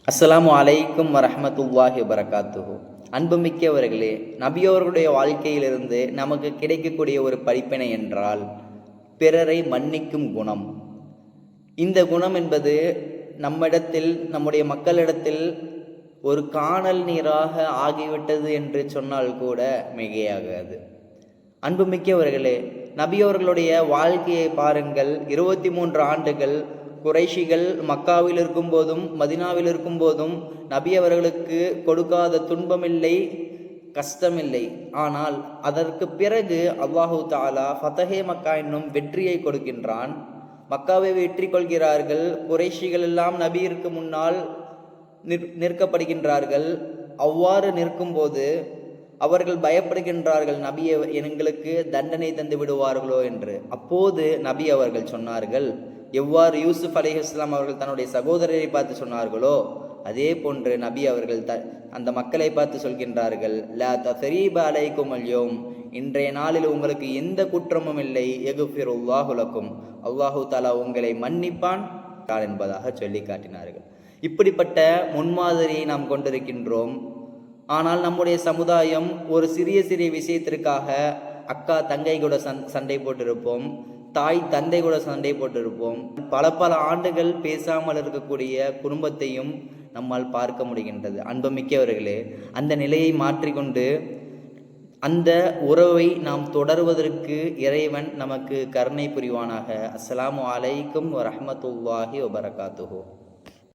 அஸ்ஸலாமு அலைக்கும் வரஹ்மத்துல்லாஹி வபரகாத்துஹு. அன்புமிக்கவர்களே, நபியோர்களுடைய வாழ்க்கையிலிருந்து நமக்கு கிடைக்கக்கூடிய ஒரு படிப்பினை என்றால் பிறரை மன்னிக்கும் குணம். இந்த குணம் என்பது நம்மிடத்தில், நம்முடைய மக்களிடத்தில் ஒரு காணல் நீராக ஆகிவிட்டது என்று சொன்னால் கூட மிகையாகாது. அன்புமிக்கவர்களே, நபியோர்களுடைய வாழ்க்கையை பாருங்கள். 23 ஆண்டுகள் குறைஷிகள் மக்காவில் இருக்கும் போதும் மதினாவில் இருக்கும் போதும் நபி அவர்களுக்கு கொடுக்காத துன்பமில்லை, கஷ்டமில்லை. ஆனால் அதற்கு பிறகு அல்லாஹு தாலா ஃபதஹே மக்கா என்னும் வெற்றியை கொடுக்கின்றான். மக்காவை வெற்றி கொள்கிறார்கள். குறைஷிகள் எல்லாம் நபியிற்கு முன்னால் நிற்கப்படுகின்றார்கள். அவ்வாறு நிற்கும்போது அவர்கள் பயப்படுகின்றார்கள், நபியை எங்களுக்கு தண்டனை தந்து விடுவார்களோ என்று. அப்போது நபி அவர்கள் சொன்னார்கள், எவ்வாறு யூசுப் அலைஹிஸ்ஸலாம் அவர்கள் தன்னுடைய சகோதரரை பார்த்து சொன்னார்களோ அதே போன்று நபி அவர்கள் அந்த மக்களை பார்த்து சொல்கின்றார்கள், லா தஸரீப அலைக்கும் அல்யௌம், இன்றைய நாளில் உங்களுக்கு எந்த குற்றமும் இல்லை, யக்ஃபிருல்லாஹு லக்கும், அல்லாஹு தஆலா உங்களை மன்னிப்பான் என்பதாக சொல்லி காட்டினார்கள். இப்படிப்பட்ட முன்மாதிரியை நாம் கொண்டிருக்கின்றோம். ஆனால் நம்முடைய சமுதாயம் ஒரு சிறிய சிறிய விஷயத்திற்காக அக்கா தங்கை கூட சண்டை போட்டிருப்போம், தாய் தந்தை கூட சண்டை போட்டிருப்போம். பல ஆண்டுகள் பேசாமல் இருக்கக்கூடிய குடும்பத்தையும் நம்மால் பார்க்க முடிகின்றது. அன்புமிக்கவர்களே, அந்த நிலையை மாற்றிக்கொண்டு அந்த உறவை நாம் தொடர்வதற்கு இறைவன் நமக்கு கருணை புரிவானாக. அஸ்ஸலாமு அலைக்கும் வரஹ்மத்துல்லாஹி வபரகாத்துஹு.